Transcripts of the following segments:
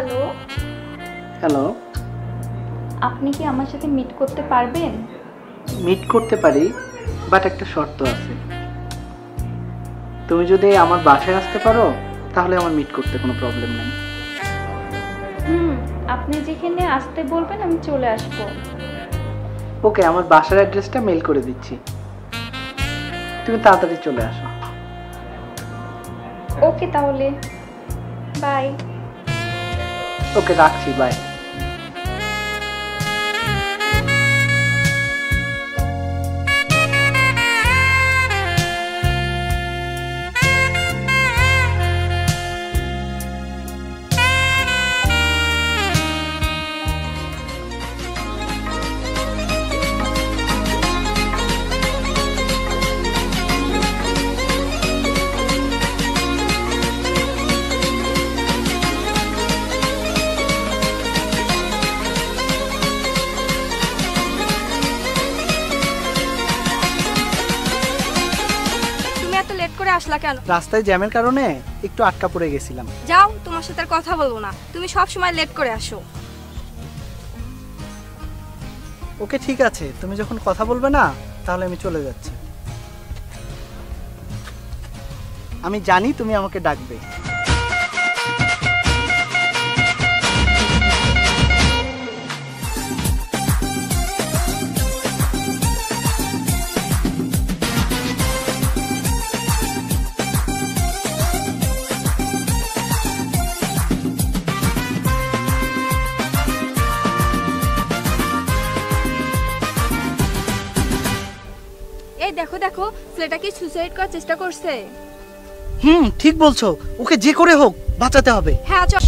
Hello. Hello. আপনি কি আমার সাথে মিট করতে পারবেন? মিট করতে পারি, বাট একটা শর্ত আছে। তুমি যদি আমার বাসায় আসতে পারো তাহলে আমার মিট করতে কোনো প্রবলেম নেই। আপনি যেখানে আসতে বলবেন আমি চলে আসব। ওকে, আমার বাসার অ্যাড্রেসটা মেল করে দিচ্ছি, তুমি তাড়াতাড়ি চলে আসো। ওকে তাহলে বাই। ওকে, রাখছি, বাই। আসলা কেন? রাস্তায় জ্যামের কারণে একটু আটকা পড়ে গেছিলাম। যাও, তোমার সাথে আর কথা বলবো না, তুমি সব সময় লেট করে আসো। ওকে ঠিক আছে, তুমি যখন কথা বলবে না তাহলে আমি চলে যাচ্ছি। আমি জানি তুমি আমাকে ডাকবে। এই দেখো দেখো, ছেলেটা কি সুসাইড করার চেষ্টা করছে? ঠিক বলছো, ওকে যে করে হোক বাঁচাতে হবে। হ্যাঁ চল।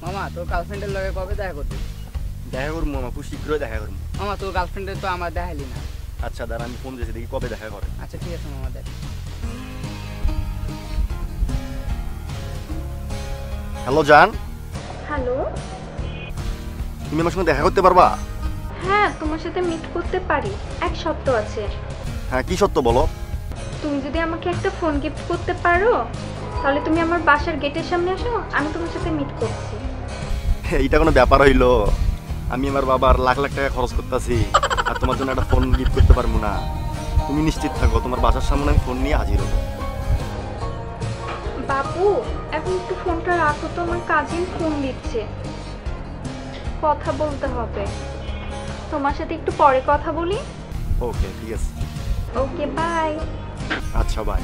মামা, তোর গার্লফ্রেন্ডের লগে কবে দেখা করতে? দেখা করবো মামা, খুব শীঘ্রই দেখা করবো। মামা, তোর গার্লফ্রেন্ডের তো আমার দেখাইলি না। আচ্ছা দাঁড়া, আমি ফোন দিয়েছি, দেখি কবে দেখা করে। আচ্ছা ঠিক আছে মামা, দেখ। হ্যালো জান। হ্যালো। তুমি আমার সঙ্গে দেখা করতে পারবা? হ্যাঁ, তোমার সাথে মিট করতে পারি, এক শর্ত আছে। হ্যাঁ, কি সত্য বলো। তুমি যদি আমাকে একটা ফোন গিফট করতে পারো তাহলে তুমি আমার বাসার গেটের সামনে আসো, আমি তোমার সাথে মিট করছি। এইটা কোনো ব্যাপার হইলো? আমি আমার বাবার লাখ লাখ টাকা খরচ করতেছি আর তোমার জন্য একটা ফোন গিফট করতে পারবো না? তুমি নিশ্চিত থাকো, তোমার বাসার সামনে আমি ফোন নিয়ে হাজির হবো। বাবু, এখন একটু ফোনটা রাখো তো, আমার কাজিন ফোন দিচ্ছে, কথা বলতে হবে। তোমার সাথে একটু পরে কথা বলি। ওকে ঠিক আছে। Okay bye. আচ্ছা বাই।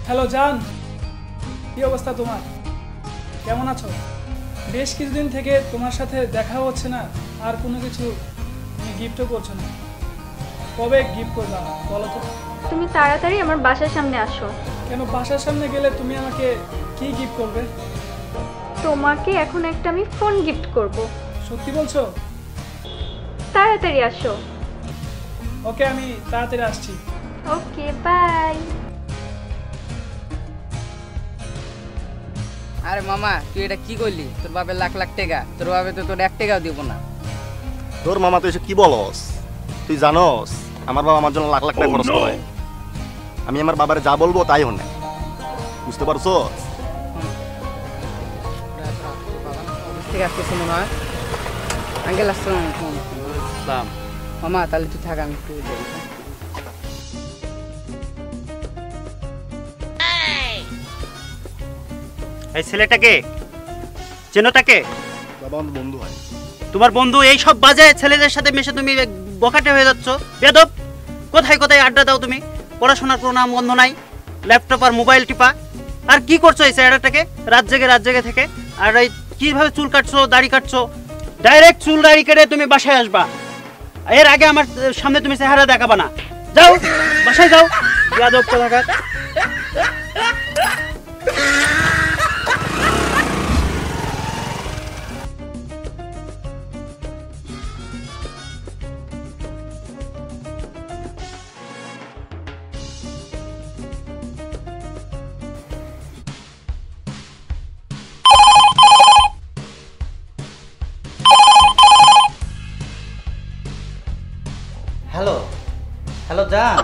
হ্যালো জান, কি অবস্থা তোমার? কেমন আছো? বেশ কিছুদিন থেকে তোমার সাথে দেখা হচ্ছে না, আর কোনো কিছু তুমি গিফটও করছো না। কবে গিফট করবা বলো তো? তুমি তাড়াতাড়ি আমার বাসার সামনে আসো। কেন বাসার সামনে গেলে তুমি আমাকে কি গিফট করবে? তোমাকে এখন একটা আমি ফোন গিফট করব। সত্যি বলছো? তাড়াতাড়ি আসো। ওকে, আমি তাড়াতাড়ি আসছি। ওকে, বাই। আরে মামা তুই এটা কি করলি? তোর বাপের লাখ লাখ টাকা, তোর বাপে তো তোর 1 টাকাও দিব না। তোর মামা তুই এসে কি বলস? তুই জানোস আমার বাবা আমার জন্য লাখ লাখ টাকা খরচ করে। আমি আমার বাবারে যা বলবো তাই হনে, বুঝতে পারছো? ঠিক আছে, শুনো না আঙ্কেল আসসালাম। মামা তাহলে তুই থাক, আমি একটু যাই। এই ছেলেটাকে চেনো? তাকে? বাবা আমার বন্ধু হয়। তোমার বন্ধু? এই সব বাজে ছেলেদের সাথে মিশে তুমি বখাটে হয়ে যাচ্ছ। বেয়াদব! কোথায় কোথায় আড্ডা দাও তুমি? পড়াশোনার কোনো নাম গন্ধ নাই, ল্যাপটপ আর মোবাইল টিপা। আর কি করছো এই ছেলেটাকে রাত জেগে থেকে? আর এই কিভাবে চুল কাটছো, দাড়ি কাটছো? ডাইরেক্ট চুল দাড়ি কেটে তুমি বাসায় আসবা। এর আগে আমার সামনে তুমি চেহারা দেখাবা না। যাও বাসায় যাও, বেয়াদব কোথাকার। হ্যালো হ্যালো জান।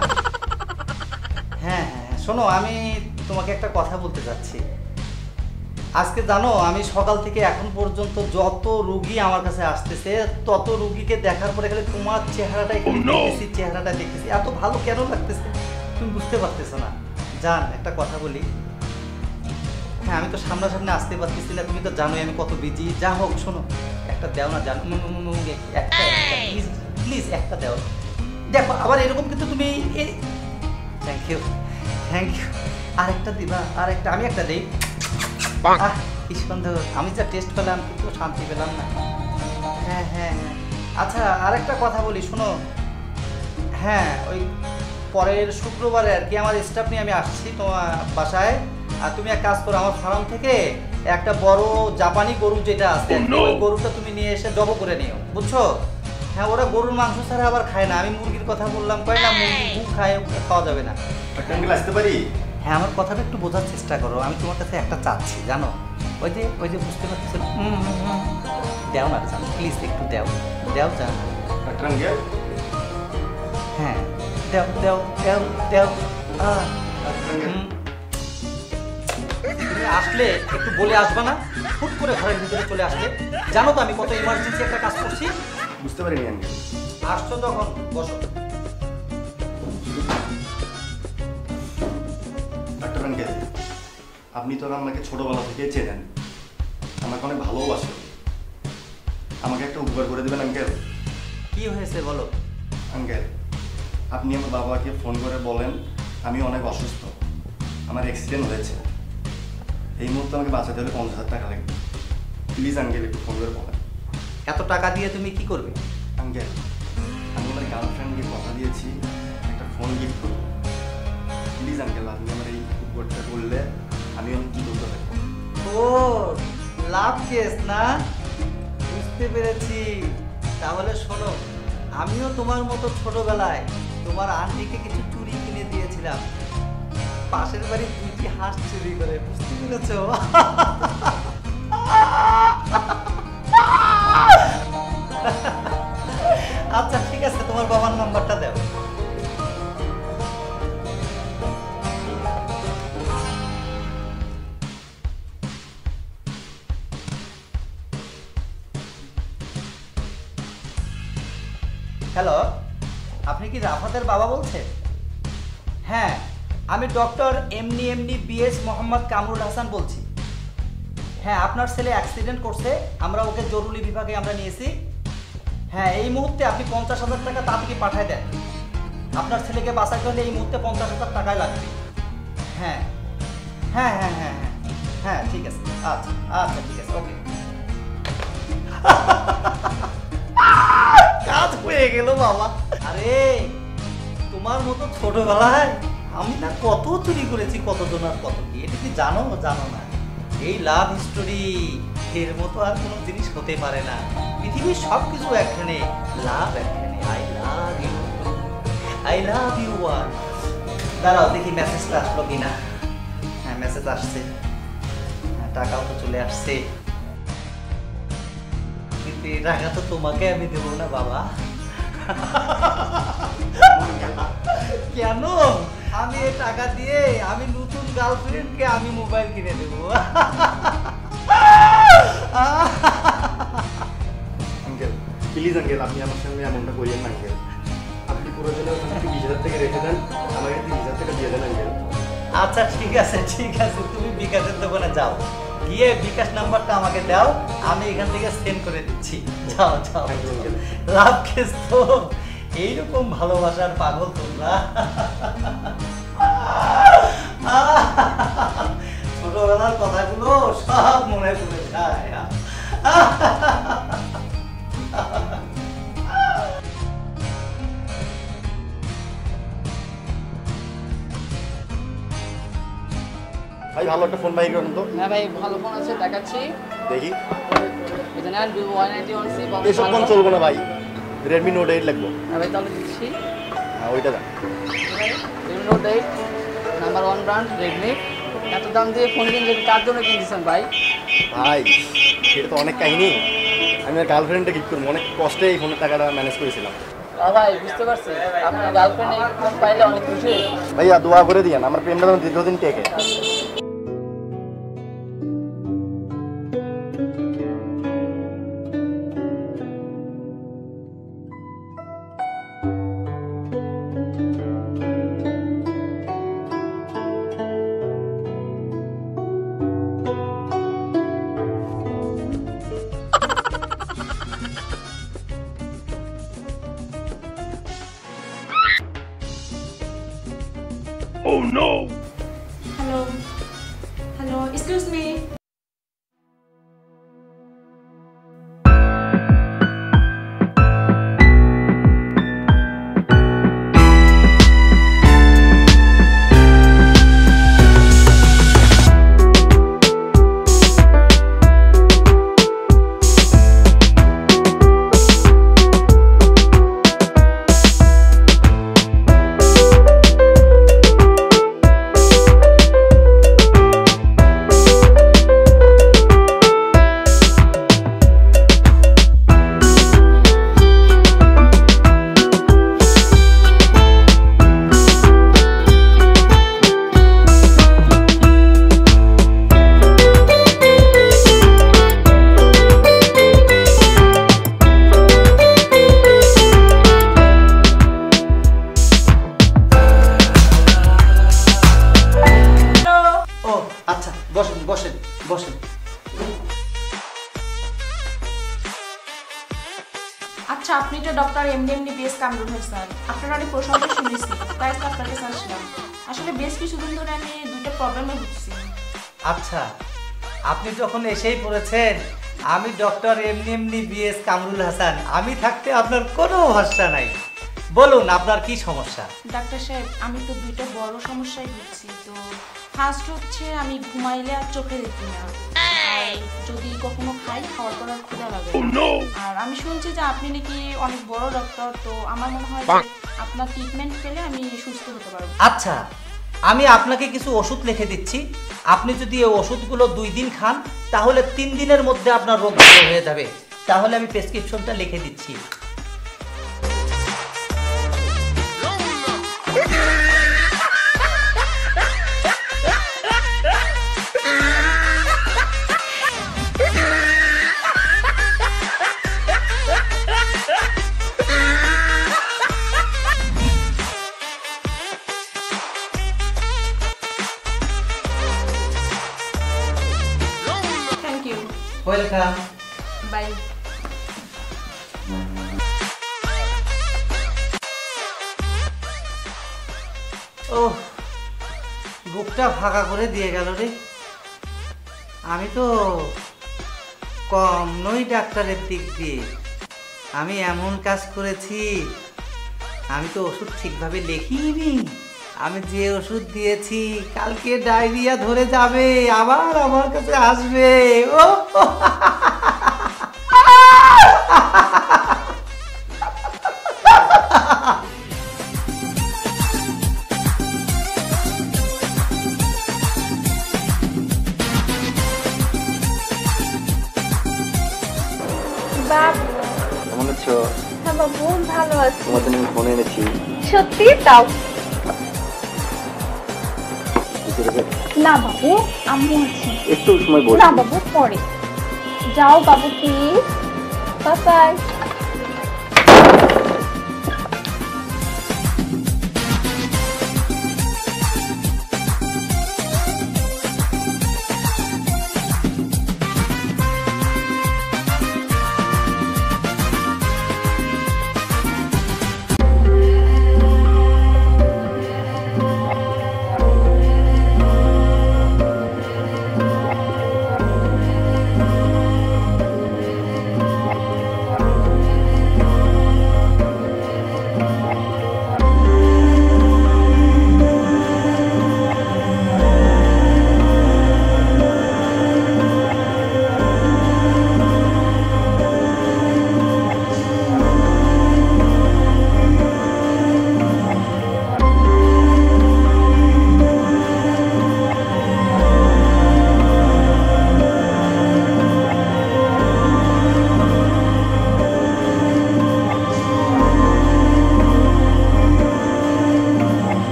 হ্যাঁ হ্যাঁ, শোনো আমি তোমাকে একটা কথা বলতে চাচ্ছি। আজকে জানো আমি সকাল থেকে এখন পর্যন্ত যত রুগী আমার কাছে আসতেছে তত রুগীকে দেখার পরে খালি তোমার চেহারাটাই দেখতেছি। এত ভালো কেন লাগতেছে তুমি বুঝতে পারতেছো না। জান একটা কথা বলি, হ্যাঁ আমি তো সামনাসামনি আসতে পারতেছি না, তুমি তো জানোই আমি কত বিজি। যা হোক শোনো, একটা দেও না জান, একটা প্লিজ একটা দেও। দেখো আবার এরকম কিন্তু তুমি থ্যাংক ইউ আরেকটা দিবা, আরেকটা আমি একটা দেই। কি সুন্দর, আমি যা টেস্ট পেলাম কিন্তু শান্তি পেলাম না। হ্যাঁ হ্যাঁ হ্যাঁ, আচ্ছা আরেকটা কথা বলি শোনো। হ্যাঁ ওই পরের শুক্রবারে আর কি আমার স্টাফ নিয়ে আমি আসছি তোমার বাসায়। আর তুমি এক কাজ করো, আমার ফার্ম থেকে একটা বড় জাপানি গরু যেটা আছে ওই গরুটা তুমি নিয়ে এসে জব করে নিও, বুঝছো? হ্যাঁ ওরা গরুর মাংস ছাড়া আবার খায় না। আমি মুরগির কথা বললাম, কয় না মুরগি গু খায়, খাওয়া যাবে না। আঙ্কেল আসতে পারি? হ্যাঁ আমার কথাটা একটু বোঝার চেষ্টা করো, আমি তোমার কাছে একটা চাচ্ছি জানো। ওই যে বুঝতে পারছো, দেও না জান, প্লিজ একটু দেও জান। Doctor uncle? হ্যাঁ দেও। তুমি আসলে একটু বলে আসবে না? হুট করে ঘরের ভিতরে চলে আসলে, জানো তো আমি কত ইমার্জেন্সি একটা কাজ করছি। বুঝতে পারিনি আঙ্কেল। আসছো যখন বসো। ডাক্তার আঙ্কেল, আপনি তো আমাকে ছোটবেলা থেকে চেনেন, আমাকে অনেক ভালোবাসেন। আমাকে একটা উপকার করে দেবেন আঙ্কেল? কি হয়েছে বলো। আঙ্কেল আপনি আমার বাবাকে ফোন করে বলেন আমি অনেক অসুস্থ, আমার অ্যাক্সিডেন্ট হয়েছে, এই মুহূর্তে আমাকে বাঁচাতে হলে 50,000 টাকা লাগবে। প্লিজ আঙ্কেল একটু ফোন করে বলেন। এত টাকা দিয়ে তুমি কি করবে? আঙ্কেল আমি আমার গার্লফ্রেন্ডকে কথা দিয়েছি একটা ফোন গিফট করবো। প্লিজ আঙ্কেল আপনি আমার এই উপকারটা করলে আমি অনেক কী করতে পারি। ও লাভ কেস না, বুঝতে পেরেছি। তাহলে শোনো, আমিও তোমার মতো ছোটবেলায় তোমার আন্টিকে কিছু চুড়ি কিনে দিয়েছিলাম, পাশের বাড়ি 2টি হাঁস চুরি করে, বুঝতে পেরেছো? আচ্ছা ঠিক আছে, তোমার বাবার নাম্বারটা দাও। হ্যালো, আপনি কি রাফাতের বাবা বলছেন? হ্যাঁ আমি ডক্টর এমনি বিএস মোহাম্মদ কামরুল হাসান বলছি। হ্যাঁ আপনার ছেলে অ্যাক্সিডেন্ট করছে, আমরা ওকে জরুরি বিভাগে আমরা নিয়েছি। হ্যাঁ এই মুহূর্তে আপনি 50,000 টাকা তাড়াতাড়ি পাঠিয়ে দেন। আপনার ছেলেকে বাঁচাতে হলে এই মুহূর্তে 50,000 টাকাই লাগবে। হ্যাঁ হ্যাঁ হ্যাঁ হ্যাঁ হ্যাঁ হ্যাঁ ঠিক আছে, আচ্ছা আচ্ছা ঠিক আছে, ওকে। কাজ হয়ে গেল বাবা। আরে তোমার মতো ছোটবেলায় আমি না কত চুরি করেছি, কত জনার কত কি, এটা কি জানো না? এই লাভ স্টোরি এর মতো আর কোনো জিনিস হতে পারে না। পৃথিবীর সব কিছু একখানে, লাভ একখানে। I love you one. দাঁড়াও দেখি মেসেজটা আসলো কিনা। হ্যাঁ, মেসেজ আসছে। হ্যাঁ, টাকাও তো চলে আসছে, কিন্তু এই টাকা তো তোমাকে আমি দেবো না বাবা। কেন? আমি এই টাকা দিয়ে আমি নতুন গার্লফ্রেন্ডকে আমি মোবাইল কিনে দেবো। আঙ্কেল প্লিজ আঙ্কেল, আপনি আমার সঙ্গে এমনটা করিয়েন না আঙ্কেল। আপনি প্রয়োজনে 20,000 টাকা রেখে দেন, আমাকে 30,000 টাকা দিয়ে দেন আঙ্কেল। আচ্ছা ঠিক আছে, ঠিক আছে, তুমি বিকাশের দোকানে যাও, গিয়ে বিকাশ নাম্বারটা আমাকে দাও, আমি এখান থেকে সেন্ড করে দিচ্ছি। যাও যাও। লাভ কেস তো এইরকম ভালোবাসার পাগল তোমরা। ছোটবেলার কথাগুলো সব মনে পড়ে যায়। ভাই ভালো একটা ফোন বাই করুন তো। হ্যাঁ ভাই, ভালো ফোন আছে, দেখাচ্ছি। দেখি। এটা নেন Vivo Y91C। এসব ফোন চলবো না ভাই, Redmi Note 8 লাগবো। হ্যাঁ ভাই, তাহলে দিচ্ছি। হ্যাঁ ওইটা দেন। Redmi Note 8 number 1 brand Redmi। এত দাম দিয়ে ফোন কিনছেন, কার জন্য কিনছেন ভাই? ভাই সেটা তো অনেক কাহিনী। আমি আমার গার্লফ্রেন্ডকে গিফট করবো, অনেক কষ্টে এই ফোনের টাকাটা ম্যানেজ করেছিলাম। ভাই বুঝতে পারছি, আপনার গার্লফ্রেন্ড এই ফোন পাইলে অনেক খুশি। ভাইয়া দোয়া করে দিয়েন, আমার প্রেমটা যেন দীর্ঘদিন টেকে। Hello. Hello. Excuse me. আচ্ছা, আপনি তো doctor MD BS Kamrul Hasan, আপনার অনেক প্রশংসা শুনেছি, তাই তো আপনার কাছে আসলাম। আসলে বেশ কিছুদিন ধরে আমি দুইটা প্রবলেমে ভুগছি। আচ্ছা, আপনি যখন এসেই পড়েছেন, আমি doctor MD BS Kamrul Hasan, আমি থাকতে আপনার কোনো ভরসা নাই। বলুন আপনার কি সমস্যা? ডাক্তার সাহেব, আমি তো দুইটা বড় সমস্যায় ভুগছি। তো ফার্স্ট হচ্ছে আমি ঘুমাইলে আর চোখে দেখি না, আর যদি কখনো খাই খাওয়ার পর আর ক্ষুধা লাগে না। আর আমি শুনছি যে আপনি নাকি অনেক বড় ডক্টর, তো আমার মনে হয় যে আপনার ট্রিটমেন্ট পেলে আমি সুস্থ হতে পারবো। আচ্ছা, আমি আপনাকে কিছু ওষুধ লিখে দিচ্ছি, আপনি যদি এই ওষুধগুলো 2 দিন খান তাহলে 3 দিনের মধ্যে আপনার রোগ ভালো হয়ে যাবে। তাহলে আমি প্রেসক্রিপশনটা লিখে দিচ্ছি। Thank you. ওয়েলকাম। বাই। ও, বুকটা ফাঁকা করে দিয়ে গেল রে। আমি তো কম নই ডাক্তারের দিক দিয়ে, আমি এমন কাজ করেছি, আমি তো ওষুধ ঠিকভাবে লিখিনি আমি যে ওষুধ দিয়েছি কালকে ডায়রিয়া ধরে যাবে, আবার আমার কাছে আসবে। ও বাবু, কেমন আছো? হ্যাঁ বাবু, ভালো আছি। তোমার জন্য আমি ফোন এনেছি। সত্যি? দাও। না বাবু, আম্মু আছে। একটু সময় বল। না বাবু, পরে যাও বাবু প্লিজ। Bye bye.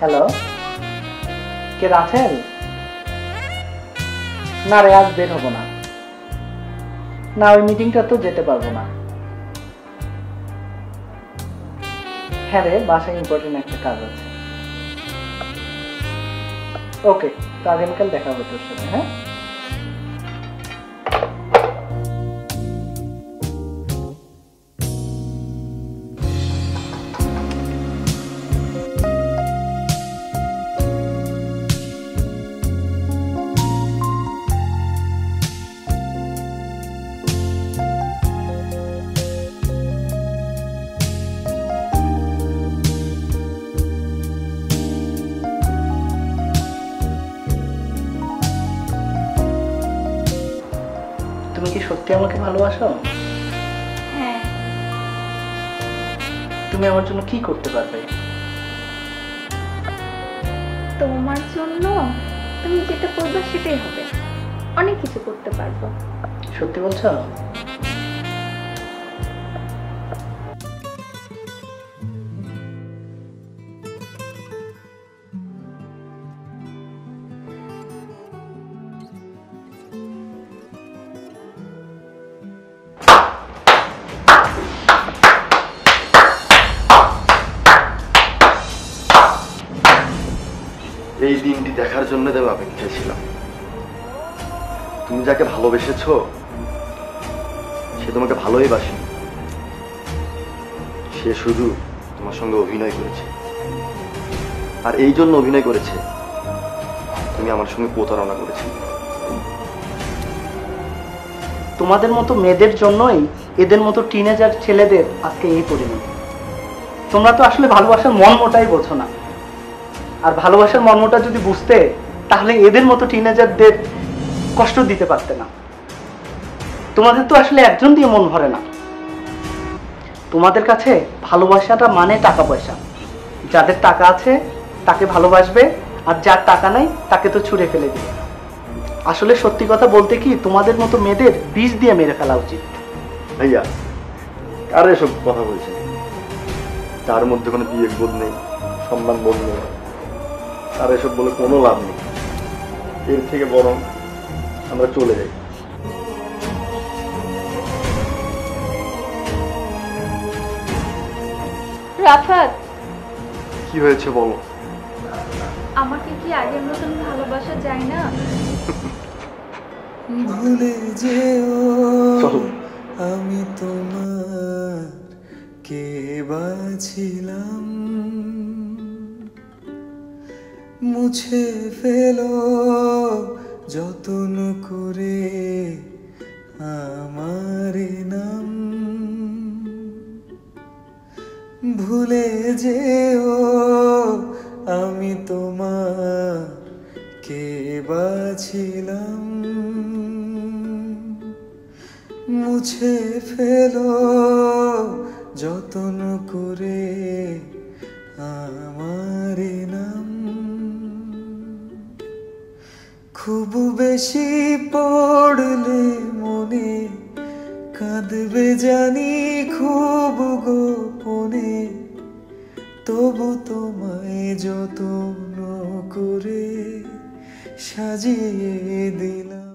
হ্যালো, কে রাছেন? না রে, আজ বের হবো না। না, ওই মিটিংটা তো যেতে পারবো না। হ্যাঁ রে, বাসায় ইম্পর্টেন্ট একটা কাজ আছে। ওকে, তো আগামীকাল দেখা হবে তোর সাথে। হ্যাঁ, তুমি কি সত্যি আমাকে ভালোবাসো? হ্যাঁ। তুমি আমার জন্য কি করতে পারবে? তোমার জন্য তুমি যেটা করবে সেটাই হবে। অনেক কিছু করতে পারবো। সত্যি বলছো? এই দিনটি দেখার জন্য আমি অপেক্ষায় ছিলাম। তুমি যাকে ভালোবেসেছো সে তোমাকে ভালোই বাসে, সে শুধু তোমার সঙ্গে অভিনয় করেছে। আর এই জন্য অভিনয় করেছে তুমি আমার সঙ্গে প্রতারণা করেছো। তোমাদের মতো মেয়েদের জন্যই এদের মতো টিনেজার ছেলেদের আজকে এই পরিণতি। তোমরা তো আসলে ভালোবাসার মর্মটাই বোঝো না। আর ভালোবাসার মর্মটা যদি বুঝতে, তাহলে এদের মতো টিনেজারদের কষ্ট দিতে পারতে না। তোমাদের তো আসলে একজন দিয়ে মন ভরে না। তোমাদের কাছে ভালোবাসাটা মানে টাকা পয়সা। যাদের টাকা আছে তাকে ভালোবাসবে, আর যার টাকা নাই তাকে তো ছুঁড়ে ফেলে দিবে। আসলে সত্যি কথা বলতে কি, তোমাদের মতো মেয়েদের বিষ দিয়ে মেরে ফেলা উচিত। ভাইয়া কার এসব কথা বলছে? তার মধ্যে কোনো বিবেক বোধ নেই, সম্মান বোধ নেই। তার এসব বলে কোনো লাভ নেই। এর থেকে বরং আমরা চলে যাই। রাফাত, কি হয়েছে বলো? আমাকে কি আগের মতন ভালোবাসা যায় না? ভুলে যেও চলো। আমি তোমার কে বাছিলাম, মুছে ফেলো যতন করে আমার নাম। ভুলে যেও আমি তোমার কে বাছিলাম, মুছে ফেলো যতন করে আমার নাম। খুব বেশি পড়লে মনে কাঁদবে জানি খুব গোপনে, তবু তোমায় যত্ন করে সাজিয়ে দিলাম।